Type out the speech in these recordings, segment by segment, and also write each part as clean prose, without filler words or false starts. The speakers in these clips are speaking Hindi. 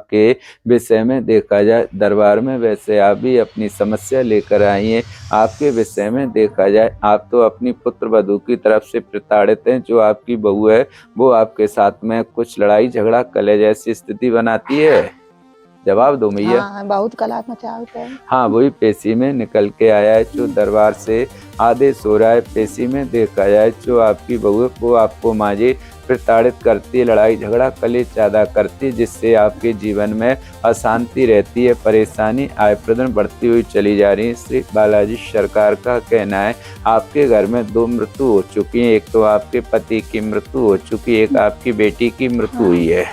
आपके विषय में देखा जाए दरबार में, वैसे आप भी अपनी समस्या लेकर आई हैं। आपके विषय में देखा जाए आप तो अपनी पुत्र वधू की तरफ से प्रताड़ित हैं। जो आपकी बहू है वो आपके साथ में कुछ लड़ाई झगड़ा कलह जैसी स्थिति बनाती है। जवाब दो मैया। हाँ, बहुत कला मचाते हैं। हाँ, वही पेशी में निकल के आया है। जो दरबार से आदेश हो रहा है, पेशी में देखा जाए जो आपकी बहू है वो आपको माजी प्रताड़ित करती है, लड़ाई झगड़ा कलेश ज्यादा करती है, जिससे आपके जीवन में अशांति रहती है, परेशानी आय प्रदन बढ़ती हुई चली जा रही है। श्री बालाजी सरकार का कहना है आपके घर में 2 मृत्यु हो चुकी है। एक तो आपके पति की मृत्यु हो चुकी है, एक आपकी बेटी की मृत्यु हुई है।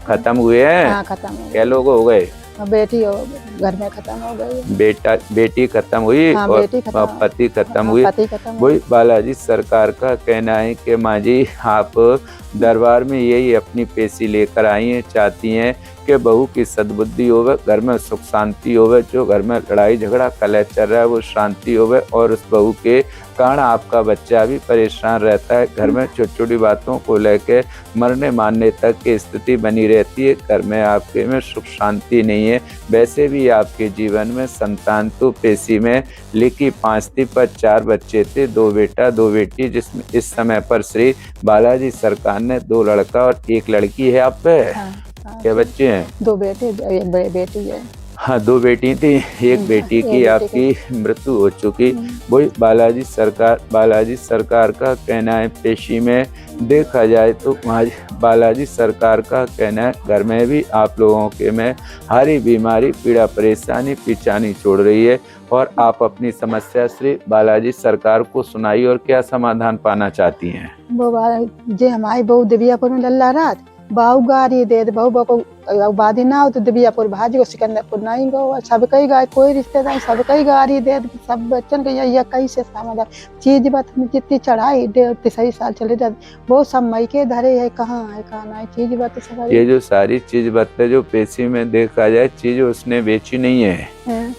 खत्म हुए हैं? हाँ, खत्म हो क्या लोग हो गए? बेटी हो घर में खत्म हो गई। बेटी खत्म हुई। हाँ, और पति खत्म हुई। वही बालाजी सरकार का कहना है कि माँ जी आप दरबार में यही अपनी पेशी लेकर आई हैं, चाहती हैं कि बहू की सद्बुद्धि होवे, घर में सुख शांति होवे, जो घर में लड़ाई झगड़ा कलह चल रहा है वो शांति होवे, और उस बहू के कारण आपका बच्चा भी परेशान रहता है। घर में छोटी छोटी बातों को लेके मरने मारने तक की स्थिति बनी रहती है। घर में आपके में सुख शांति नहीं है। वैसे भी आपके जीवन में संतान तो पेशी में लिखी 5 थी, पर 4 बच्चे थे, 2 बेटा 2 बेटी, जिसमें इस समय पर श्री बालाजी सरकार ने 2 लड़का और 1 लड़की है आप पे। क्या बच्चे हैं? 2 बेटे, एक बेटी है। हाँ, 2 बेटी थी, 1 बेटी की आपकी मृत्यु हो चुकी। वही बालाजी सरकार का कहना है पेशी में देखा जाए तो बालाजी सरकार का कहना है घर में भी आप लोगों के में हारी बीमारी पीड़ा परेशानी पीछानी छोड़ रही है, और आप अपनी समस्या श्री बालाजी सरकार को सुनाई और क्या समाधान पाना चाहती हैं? वो जे हमारी बहू दिव्यापुर में लल्ला रात बाऊ गारी दे बहू बापू बादी ना हो तो दिव्यापुर भाजी को सिकंदरपुर नहीं गो सब कई गाय कोई रिश्तेदार सब कई गारी दे सब बच्चन के या कई से समाधान चीज बात में जितनी चढ़ाई दे सही साल चले जाते वो सब मई के धरे है कहाँ नहीं चीज बात सब। ये जो सारी चीज बातें जो पेशी में देखा जाए चीज उसने बेची नहीं है।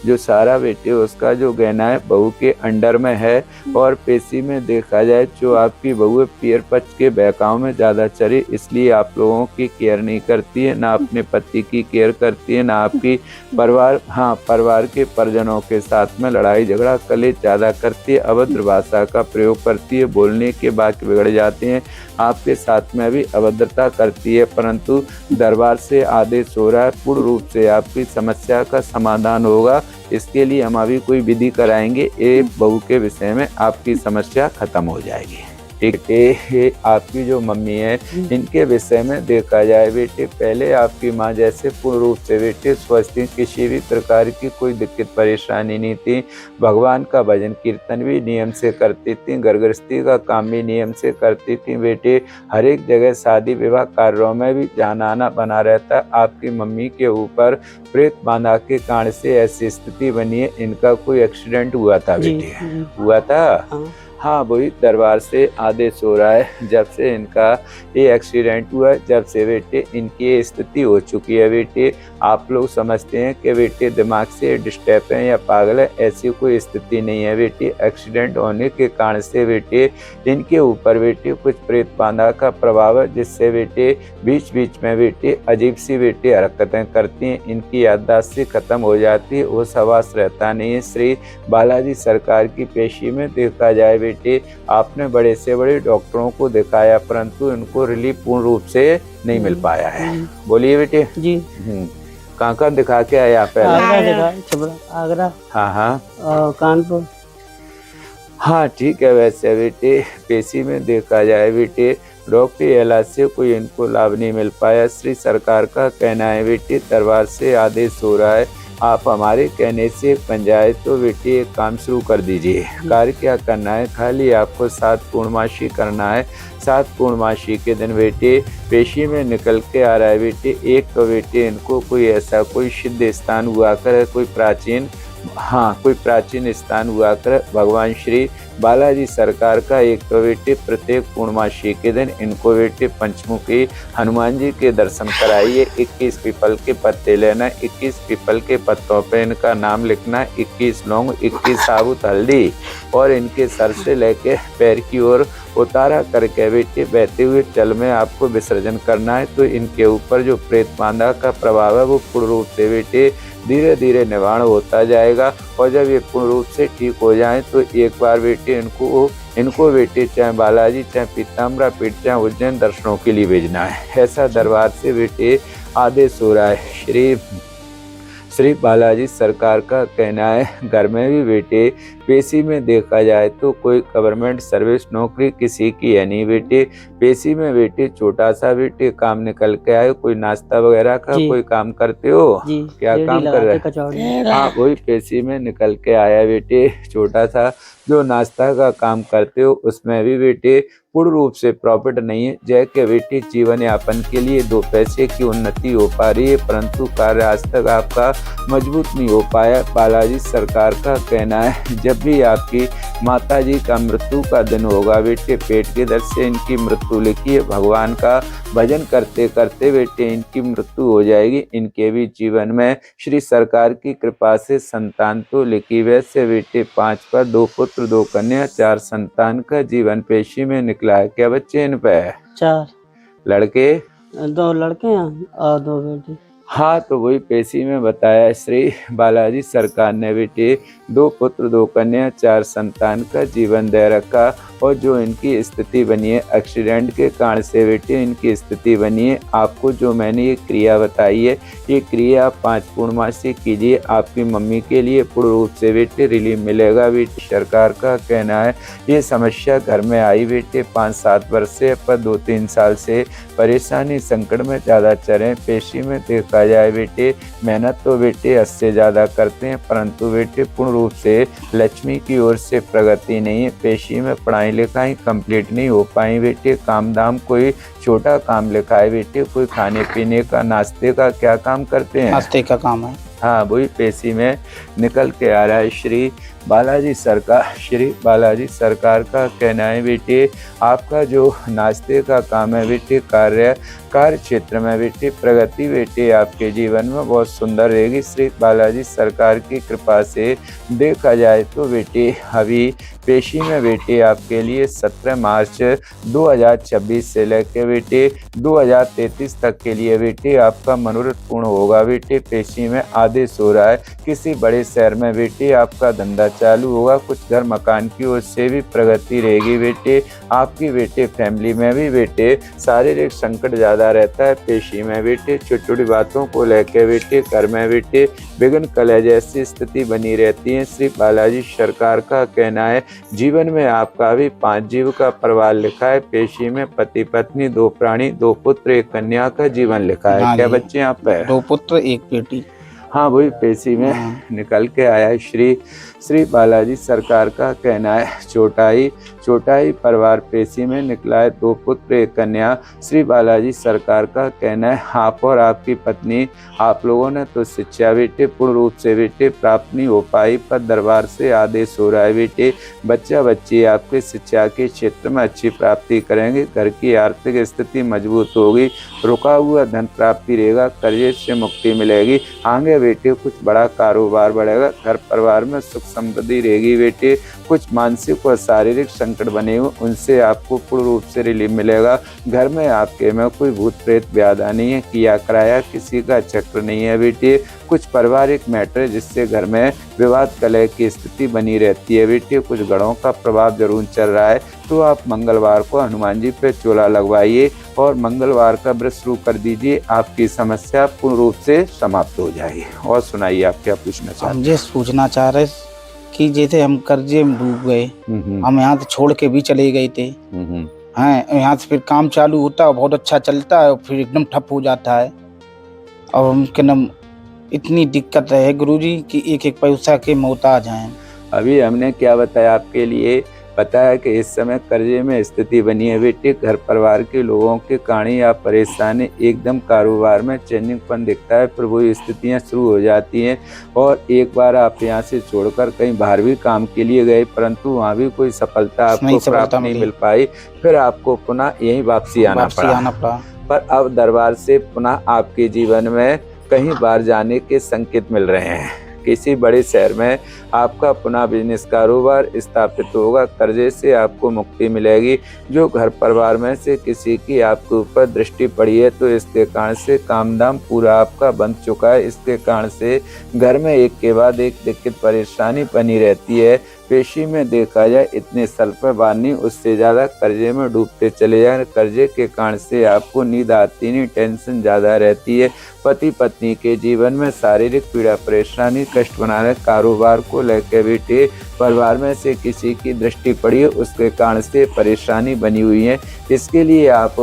जो सारा बेटे उसका जो गहना है बहू के अंडर में है, और पेशी में देखा जाए जो आपकी बहू पियर पक्ष के बहकाव में ज्यादा चली, इसलिए आप लोगों की केयर नहीं करती है, ना अपने पति की केयर करती है, ना आपकी परिवार के परिजनों के साथ में लड़ाई झगड़ा कलेश ज्यादा करती है, अभद्र भाषा का प्रयोग करती है, बोलने के वाक्य बिगड़ जाते हैं, आपके साथ में भी अभद्रता करती है। परंतु दरबार से आदेश हो रहा है पूर्ण रूप से आपकी समस्या का समाधान होगा। इसके लिए हम अभी कोई विधि कराएंगे, एक बहू के विषय में आपकी समस्या खत्म हो जाएगी। ठीक, आपकी जो मम्मी है इनके विषय में देखा जाए बेटे पहले आपकी माँ जैसे पूर्ण रूप से बेटे स्वस्थ थी, किसी भी प्रकार की कोई दिक्कत परेशानी नहीं थी, भगवान का भजन कीर्तन भी नियम से करती थी, घर गृहस्थी का काम भी नियम से करती थी बेटे, हर एक जगह शादी विवाह कार्यों में भी जाना आना बना रहता। आपकी मम्मी के ऊपर प्रेत बांधा के कारण से ऐसी स्थिति बनी है, इनका कोई एक्सीडेंट हुआ था बेटे? हुआ था। हाँ, वही दरबार से आदेश हो रहा है जब से इनका ये एक्सीडेंट हुआ है, जब से बेटे इनकी ये स्थिति हो चुकी है बेटे, आप लोग समझते हैं कि बेटे दिमाग से डिस्टर्ब है या पागल है, ऐसी कोई स्थिति नहीं है बेटे। एक्सीडेंट होने के कारण से बेटे इनके ऊपर बेटे कुछ प्रेत बांधा का प्रभाव है, जिससे बेटे बीच बीच में बेटे अजीब सी बेटे हरकतें करती हैं, इनकी याददाश्त से खत्म हो जाती है, वो सवास रहता नहीं है। श्री बालाजी सरकार की पेशी में देखा जाए बेटे आपने बड़े से बड़े डॉक्टरों को दिखाया, परंतु इनको रिलीफ पूर्ण रूप से नहीं मिल पाया है। बोलिए बेटे जी। कहाँ दिखा के आए आप? आगरा। हाँ, कानपुर। हाँ, ठीक है। वैसे बेटे पेशी में देखा जाए बेटे डॉक्टरी इलाज से कोई इनको लाभ नहीं मिल पाया। श्री सरकार का कहना है बेटे दरबार से आदेश हो रहा है आप हमारे कहने से बन जाए तो बेटे एक काम शुरू कर दीजिए। कार्य क्या करना है? खाली आपको 7 पूर्णमासी करना है। 7 पूर्णमासी के दिन बेटे पेशी में निकल के आ रहा है बेटे, एक तो बेटे इनको कोई ऐसा कोई सिद्ध स्थान हुआ कर कोई प्राचीन स्थान हुआ कर भगवान श्री बालाजी सरकार का एक तो बेटे प्रत्येक पूर्णमासी के दिन इनको बेटे पंचमुखी हनुमान जी के दर्शन कराइए। 21 पीपल के पत्ते लेना, 21 पीपल के पत्तों पे इनका नाम लिखना, 21 लौंग, 21 साबुत हल्दी और इनके सर से लेके पैर की ओर उतारा करके बेटे बहते हुए जल में आपको विसर्जन करना है। तो इनके ऊपर जो प्रेत बांधा का प्रभाव है वो पूर्ण रूप से बेटे धीरे धीरे निवारण होता जाएगा। और जब ये पूर्ण रूप से ठीक हो जाए तो एक बार बेटे इनको बेटे चाहे बालाजी, चाहे पीताम्बरा पीठ, चाहे उज्जैन दर्शनों के लिए भेजना है। ऐसा दरबार से बेटे आदेश हो रहा है। श्री बालाजी सरकार का कहना है घर में भी बेटे पेशी में देखा जाए तो कोई गवर्नमेंट सर्विस नौकरी किसी की है नहीं बेटे। पेशी में बेटे छोटा सा बेटे काम निकल के आए, कोई नाश्ता वगैरह का कोई काम करते हो? जी, क्या काम कर रहे हैं? हाँ, वही पेशी में निकल के आया बेटे छोटा सा जो नाश्ता का काम करते हो, उसमें भी बेटे पूर्ण रूप से प्रॉफिट नहीं है। जय के बेटे जीवन यापन के लिए 2 पैसे की उन्नति हो पा रही है, परंतु कार्य आज तक आपका मजबूत नहीं हो पाया। बालाजी सरकार का कहना है जब भी आपकी माता जी का मृत्यु का दिन होगा बेटे, पेट के दर्द से इनकी मृत्यु लिखी है, भगवान का भजन करते करते बेटे इनकी मृत्यु हो जाएगी। इनके भी जीवन में श्री सरकार की कृपा से संतान तो लिखी, वैसे बेटे 5 पर 2 पुत्र 2 कन्या 4 संतान का जीवन पेशी में निकला है। क्या बच्चे इन पे? 4 लड़के, 2 लड़के हैं और 2 बेटी। हाँ, तो वही पेशी में बताया श्री बालाजी सरकार ने बेटे 2 पुत्र 2 कन्या 4 संतान का जीवन दे रखा। और जो इनकी स्थिति बनी है एक्सीडेंट के कारण से बेटे इनकी स्थिति बनी है। आपको जो मैंने ये क्रिया बताई है, ये क्रिया 5 पूर्णमासी कीजिए, आपकी मम्मी के लिए पूर्ण रूप से बेटे रिलीफ मिलेगा। बेटे सरकार का कहना है ये समस्या घर में आई बेटे 5-7 वर्ष से, पर 2-3 साल से परेशानी संकट में ज़्यादा चले। पेशी में देखा जाए बेटे मेहनत तो बेटे 80 से ज़्यादा करते हैं, परंतु बेटे पूर्ण रूप से लक्ष्मी की ओर से प्रगति नहीं है। पेशी में पढ़ाई लिखाई कंप्लीट नहीं हो पाई बेटे। काम दाम कोई छोटा काम लिखा है बेटे, कोई खाने पीने का नाश्ते का क्या काम करते हैं? नाश्ते का काम है। हाँ, वही पेशी में निकल के आ रहा है। श्री बालाजी सरकार का कहना है बेटे आपका जो नाश्ते का काम है बेटे कार्य क्षेत्र में बेटे प्रगति बेटे आपके जीवन में बहुत सुंदर रहेगी। श्री बालाजी सरकार की कृपा से देखा जाए तो बेटे अभी पेशी में बेटे आपके लिए 17 मार्च 2026 से लेकर बेटे 2033 तक के लिए बेटे आपका मनोरथ पूर्ण होगा। बेटे पेशी में आदेश हो रहा है किसी बड़े शहर में बेटे आपका धंधा चालू होगा, कुछ घर मकान की ओर से भी प्रगति रहेगी। बेटे आपकी बेटे फैमिली में भी बेटे शारीरिक संकट ज़्यादा रहता है। पेशी में बेटे छोटी छोटी बातों को लेकर बेटे घर में बेटे विघ्न कलह जैसी स्थिति बनी रहती है। श्री बालाजी सरकार का कहना है जीवन में आपका भी 5 जीव का परिवार लिखा है। पेशी में पति पत्नी 2 प्राणी 2 पुत्र 1 कन्या का जीवन लिखा है। क्या बच्चे यहाँ पे? 2 पुत्र 1 बेटी। हाँ, वही पेशी में निकल के आया है। श्री बालाजी सरकार का कहना है छोटाई परिवार पेशी में निकला है 2 पुत्र 1 कन्या। श्री बालाजी सरकार का कहना है आप और आपकी पत्नी आप लोगों ने तो शिक्षा बेटे पूर्ण रूप से बेटे प्राप्त नहीं हो पाई, पर दरबार से आदेश हो रहा है बेटे बच्चा बच्ची आपके शिक्षा के क्षेत्र में अच्छी प्राप्ति करेंगे। घर की आर्थिक स्थिति मजबूत होगी, रुका हुआ धन प्राप्ति रहेगा, कर्जे से मुक्ति मिलेगी। आगे बेटे कुछ बड़ा कारोबार बढ़ेगा, घर परिवार में सुख समृद्धि रहेगी। बेटे कुछ मानसिक और शारीरिक संकट बने हुए उनसे आपको पूर्ण रूप से रिलीफ मिलेगा। घर में आपके में कोई भूत प्रेत व्याधा नहीं है, किया कराया किसी का चक्र नहीं है। बेटे कुछ पारिवारिक मैटर जिससे घर में विवाद कलह की स्थिति बनी रहती है। बेटे कुछ गढ़ों का प्रभाव जरूर चल रहा है, तो आप मंगलवार को हनुमान जी पे चोला लगवाइए और मंगलवार का व्रत शुरू कर दीजिए, आपकी समस्या पूर्ण रूप से समाप्त हो जाएगी। और सुनाइए आप क्या पूछना चाहते हैं? हम ये पूछना चाह रहे कि जैसे हम कर्जे में डूब गए, हम यहाँ से छोड़ के भी चले गए थे, हैं यहाँ से फिर काम चालू होता है बहुत अच्छा चलता है, फिर एकदम ठप हो जाता है। और उनके नाम इतनी दिक्कत है गुरुजी कि एक पैसा के मोहताज हैं। अभी हमने क्या बताया आपके लिए पता है कि इस समय कर्जे में स्थिति बनी है बेटे। घर परिवार के लोगों के कारण आप परेशान है, एकदम कारोबार में चेंजिंगपन दिखता है, पर वो स्थितियां शुरू हो जाती हैं। और एक बार आप यहाँ से छोड़कर कहीं बाहर भी काम के लिए गए, परंतु वहाँ भी कोई सफलता आपको प्राप्त नहीं मिल पाई। फिर आपको पुनः यही वापसी आना पड़ा। पर अब दरबार से पुनः आपके जीवन में कहीं बाहर जाने के संकेत मिल रहे हैं। किसी बड़े शहर में आपका पुनः बिजनेस कारोबार स्थापित होगा। कर्जे से आपको मुक्ति मिलेगी। जो घर परिवार में से किसी की आपके ऊपर दृष्टि पड़ी है, तो इसके कारण से काम धाम पूरा आपका बंद चुका है। इसके कारण से घर में एक के बाद एक दिक्कत परेशानी बनी रहती है। पेशी में देखा जाए इतने साल पर बार नहीं, उससे ज़्यादा कर्जे में डूबते चले जाए। कर्जे के कारण से आपको नींद आती नहीं, टेंशन ज़्यादा रहती है। पति पत्नी के जीवन में शारीरिक पीड़ा परेशानी कष्ट बना रहे। कारोबार को लेकर बेटे परिवार में से किसी की दृष्टि पड़ी है, उसके कारण से परेशानी बनी हुई है। इसके लिए आप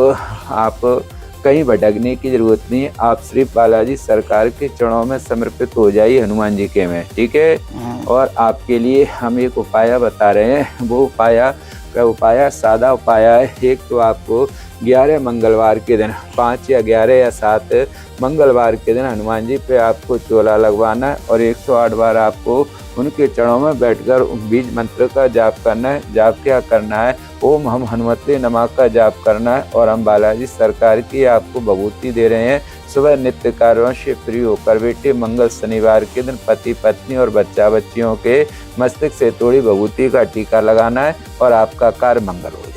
कहीं भटकने की जरूरत नहीं है। आप सिर्फ बालाजी सरकार के चरणों में समर्पित हो जाइए, हनुमान जी के में, ठीक है। और आपके लिए हम एक उपाय बता रहे हैं। वो उपाय सादा उपाय है। एक तो आपको 11 मंगलवार के दिन, 5 या 11 या 7 मंगलवार के दिन हनुमान जी पे आपको चोला लगवाना है और 108 बार आपको उनके चरणों में बैठकर बीज मंत्र का जाप करना है। जाप क्या करना है? ओम हम हनुमते नमः का जाप करना है। और हम बालाजी सरकार की आपको भभूति दे रहे हैं। सुबह नित्य कार्यों से फ्री होकर बेटे मंगल शनिवार के दिन पति पत्नी और बच्चा बच्चियों के मस्तक से थोड़ी भभूति का टीका लगाना है और आपका कार्य मंगल हो।